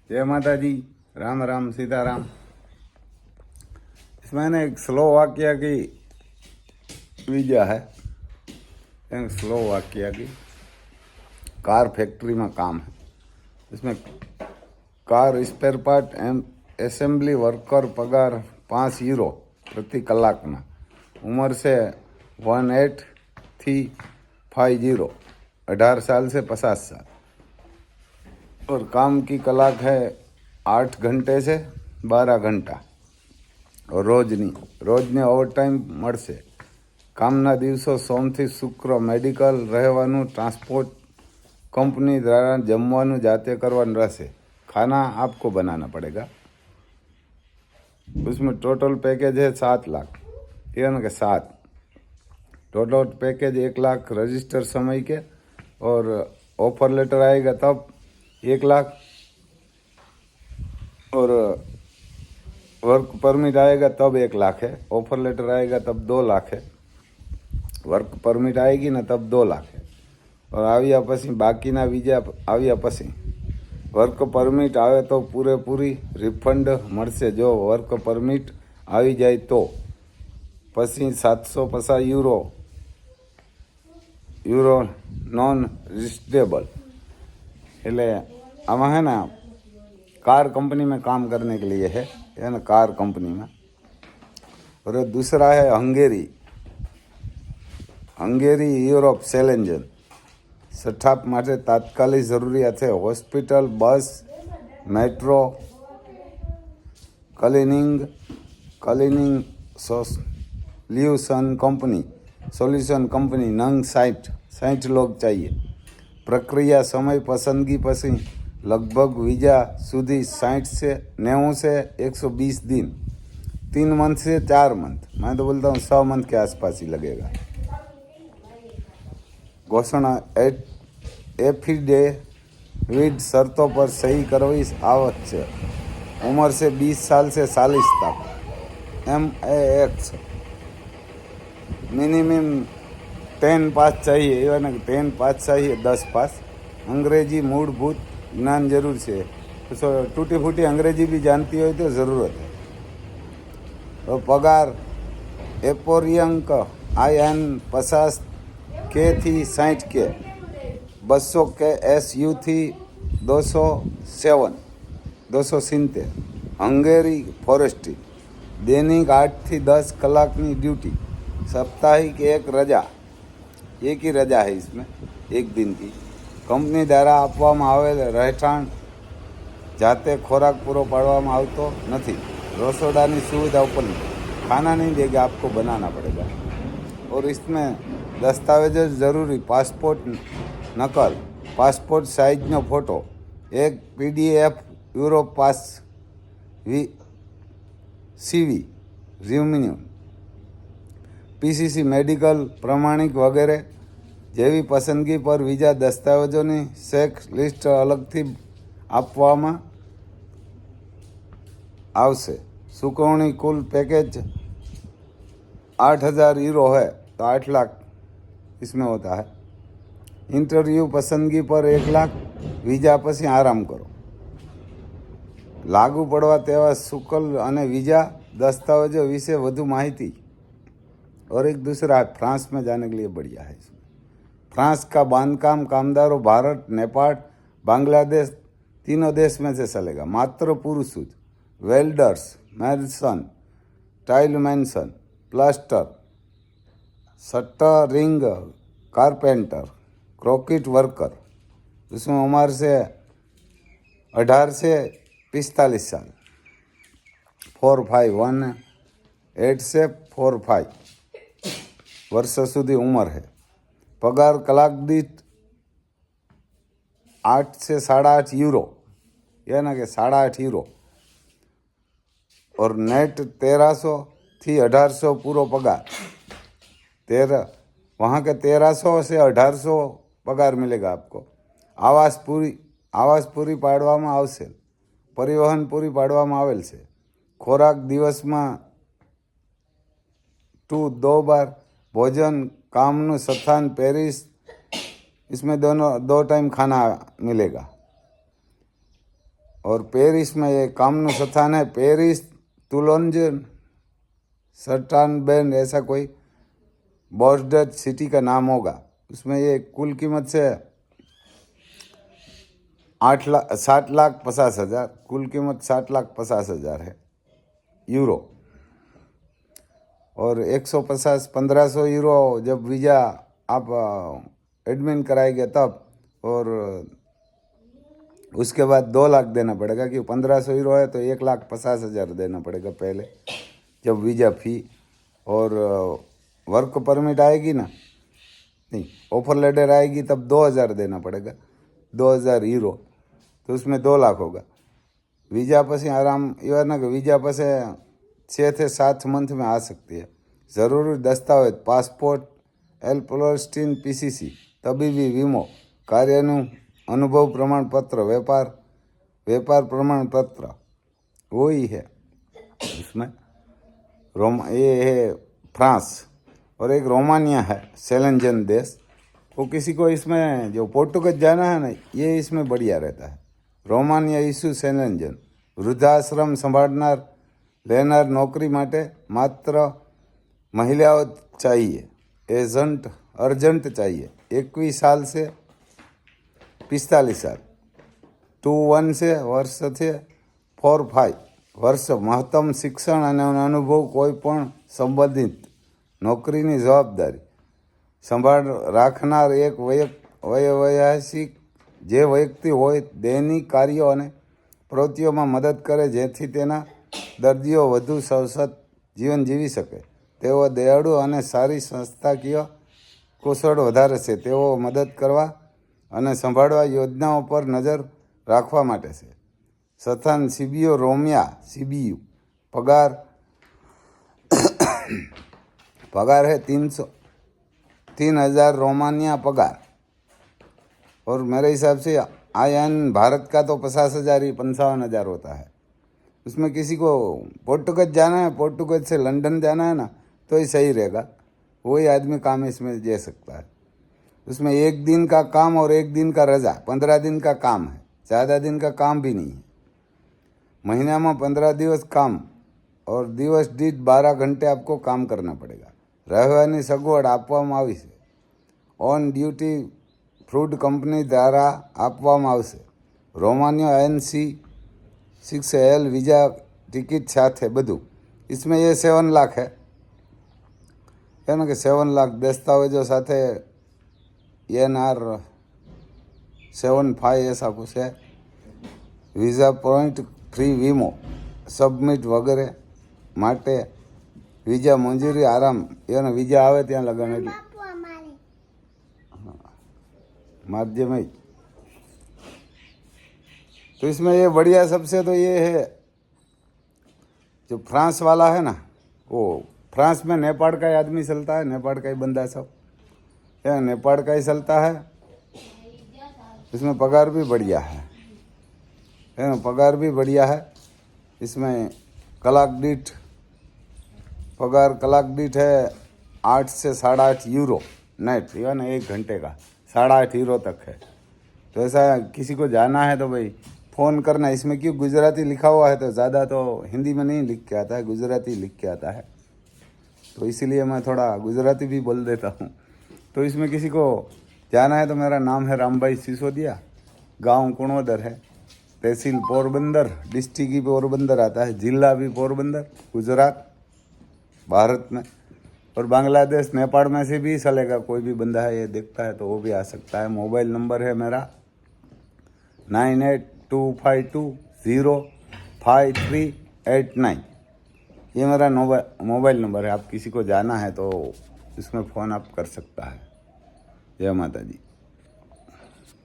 जय माता जी। राम राम सीताराम। इसमें ना एक स्लो वाक्य की विजय है। एक स्लो वाक्य की कार फैक्ट्री में काम है। इसमें car spare part and assembly worker पगार 5 यूरो प्रति कलाक में। उम्र से 18 थी 50, 18 साल से 50 साल। और काम की कलाक है 8 घंटे से 12 घंटा और રોજની ઓવરટાઈમ મળશે। કામના દિવસો સોમથી શુક્ર મેડિકલ રહેવાનું, ટ્રાન્સપોર્ટ कंपनी द्वारा जमवानु जाते करवानु रहશે। खाना आपको बनाना पड़ेगा। उसमें टोटल पैकेज है 7 लाख। ये ना कि 7 टोटल पैकेज 1 लाख रजिस्टर समय के, और ऑफर लेटर आएगा तब 1 लाख, और वर्क परमिट आएगा तब 1 लाख है। ऑफर लेटर आएगा तब 2 लाख है। वर्क परमिट आएगी ना तब 2 लाख है। और આવ્યા પછી બાકીના વિઝા આવ્યા પછી વર્ક પરમિટ આવે તો પૂરેપૂરી રિફંડ મળશે। જો વર્ક પરમિટ આવી જાય તો પછી 750 યુરો નોન रिस्टेबल। એટલે આમાં है ना कार कंपनी में काम करने के लिए है ना, कार कंपनी में। और दूसरा है हंगेरी यूरोप चैलेंजर। स्टाफ માટે તાત્કાલિક જરૂરિયાત છે। હોસ્પિટલ, બસ, મેટ્રો, ક્લિનિંગ सोल्यूशन कंपनी नंग 60 लोग चाहिए। प्रक्रिया समय पसंदगी पसी लगभग वीजा सुधी 60 से 90 से 120 दिन, 3 मंथ से 4 मंथ, मैं तो बोलता हूँ 100 मंथ के आसपास ही लगेगा। घोषणा एफिडेविट शर्तों पर सही करवाई आवश्यक। उम्र से 20 साल से 40 तक। MAX मिनिमम 10 पास चाहिए। इवन 10 पास चाहिए, 10 पास। अंग्रेजी मूलभूत ज्ञान जरूर है। तो टूटी फूटी अंग्रेजी भी जानती हो तो ज़रूरत है। तो पगार एपोरियंक IN 50 के थी 60 के, 200 के SU थी 270। हंगेरी फॉरेस्ट्री दैनिक 8 થી 10 કલાકની ड्यूटी, साप्ताहिक एक ही रजा है इसमें, एक दिन की। कंपनी द्वारा आपवामां आवेल રહેઠાણ जाते खोराक पूरो पाडवामां आवतो नहीं। रसोडानी सुविधा उपलब्ध, खाना नहीं देगा, आपको बनाना पड़ेगा। और इसमें दस्तावेज ज़रूरी, पासपोर्ट नकल, पासपोर्ट साइज नो फोटो, एक PDF यूरोप पास CV रिम्यूनियन, PCC मेडिकल प्रमाणिक वगैरह जेवी पसंदगी पर वीजा दस्तावेजों की चेक लिस्ट अलग थी आपवामां आवशे। चुकवणी कुल पैकेज 8000 यूरो है तो 8 लाख इसमें होता है। इंटरव्यू पसंदगी पर 1 लाख, वीजा पछी आराम करो। लागू पड़वा तेवा शुल्क अने वीजा दस्तावेजों विषे वधु माहिती। और एक दूसरा है फ्रांस में जाने के लिए बढ़िया है। इसमें फ्रांस का बांधकाम कामदारों भारत, नेपाल, बांग्लादेश तीनों देश में से चलेगा। मात्र पुरुष, welders, mason, tile mason, plaster, shuttering, carpenter, concrete worker. उसमें उम्र से 18 से 45 साल। 4-5 से 4-5 वर्ष सुधी उम्र है। पगार कलाक दीठ 8 से 8.5 यूरो, यह ना कि 8.5 यूरो। और नेट 1300 थी 1800 पूरो पगार। वहाँ के 1300 से 1800 पगार मिलेगा आपको। आवास पूरी पाडवामां आवशे। परिवहन पूरी पाडवामां आवेल छे। खोराक दिवस में 2 बार भोजन, कामनु स्थान पेरिस, इसमें 2 टाइम खाना मिलेगा। और पेरिस में ये कामनु स्थान है, पेरिस तुलोंज सर्टानबेन, ऐसा कोई बॉर्डर सिटी का नाम होगा। उसमें ये कुल कीमत से 60,50,000, कुल कीमत 60,50,000 है यूरो। और 150-1500 यूरो जब वीज़ा आप एडमिन कराएंगे तब, और उसके बाद 2 लाख देना पड़ेगा, कि 1500 यूरो है तो 1,50,000 देना पड़ेगा पहले जब वीज़ा फी। और वर्क परमिट आएगी ना, नहीं ऑफर लेटर आएगी तब 2,000 देना पड़ेगा, 2,000 यूरो, तो उसमें 2 लाख होगा। वीज़ा પછી आराम એવા ના કે વીઝા પાસે 6 से 7 મંથ में आ सकती है। ज़रूरी दस्तावेज पासपोर्ट, एल्पोस्टीन PCC, तबीबी वीमो, કાર્યનું अनुभव प्रमाण पत्र, व्यापार प्रमाण पत्र, वही है इसमें। ये है फ्रांस, और एक रोमानिया है, सेलेंजन देश। वो किसी को इसमें जो पोर्टुगल जाना है ना, ये इसमें बढ़िया रहता है। रोमानिया ઈસુ સેલેન્જન, वृद्धाश्रम संभालनार लेनार नौकरी माटे मात्र महिलाओं चाहिए, एजेंट अर्जेंट चाहिए। 21 साल से 45 साल, 21 से वर्ष से 45 वर्ष, महत्तम शिक्षण અને અનુભવ કોઈ પણ સંબંધિત નોકરીની જવાબદારી સંભાળ રાખનાર એક વયવયાસિક, જે વ્યક્તિ હોય દૈનિક કાર્યો અને પ્રવૃત્તિઓમાં મદદ કરે જેથી તેના દર્દીઓ વધુ સવસત જીવન જીવી શકે। તેઓ દયાળુ અને સારી સંસ્થાકીય કુશળ વધારે છે। તેઓ મદદ કરવા અને સંભાળવા યોજનાઓ પર નજર રાખવા માટે છે। સ્થાન સિબિયો રોમિયા, સિબિયુ। पगार है 3,000 रोमानिया पगार। और मेरे हिसाब से आयन भारत का तो 50,000 ही 55,000 होता है। उसमें किसी को पोर्टुगल जाना है, पोर्टुगल से लंदन जाना है ना, तो ही सही रहेगा, वही आदमी काम इसमें दे सकता है। उसमें 1 दिन का काम और 1 दिन का रजा, 15 दिन का काम है, ज़्यादा दिन का काम भी नहीं है। महीना में 15 दिवस काम और दिवस दीठ 12 घंटे आपको काम करना पड़ेगा। રહેવાની સગવડ આપવામાં આવી છે, ઓન ડ્યુટી ફૂડ કંપની દ્વારા આપવામાં આવશે। Romania INC 6L visa ticket साथ है બધું। इसमें ये 7 लाख है ना, कि 7 लाख दस्तावेजों साथ ENR 75 ऐसा कुछ है। वीज़ा पॉइंट फ्री वीमो सबमिट वगैरह માટે वीज़ा मंजूरी आराम, यानी वीज़ा आवे त्या लगाने माध्यम ही। तो इसमें ये बढ़िया सबसे तो ये है, जो फ्रांस वाला है ना, वो फ्रांस में नेपाल का ही आदमी चलता है, नेपाल का ही बंदा सब, या नेपाल का ही चलता है। इसमें पगार भी बढ़िया है ना, पगार भी बढ़िया है। इसमें कलाक दीठ पगार कलाक दीठ है 8 से 8.5 यूरो नेट, या ना 1 घंटे का 8.5 यूरो तक है। तो ऐसा किसी को जाना है तो भाई फ़ोन करना। इसमें क्यों गुजराती लिखा हुआ है, तो ज़्यादा तो हिंदी में नहीं लिख के आता है, गुजराती लिख के आता है, तो इसीलिए मैं थोड़ा गुजराती भी बोल देता हूँ। तो इसमें किसी को जाना है तो मेरा नाम है रामभाई सिसोदिया, गांव कुणोदर है, तहसील पोरबंदर, डिस्ट्रिक्ट भी पोरबंदर आता है, जिला भी पोरबंदर, गुजरात, भारत में। और बांग्लादेश नेपाल में से भी चलेगा, कोई भी बंदा है ये देखता है तो वो भी आ सकता है। मोबाइल नंबर है मेरा 9825205389, ये मेरा मोबाइल नंबर है। आप किसी को जाना है तो इसमें फ़ोन आप कर सकता है। जय माता जी।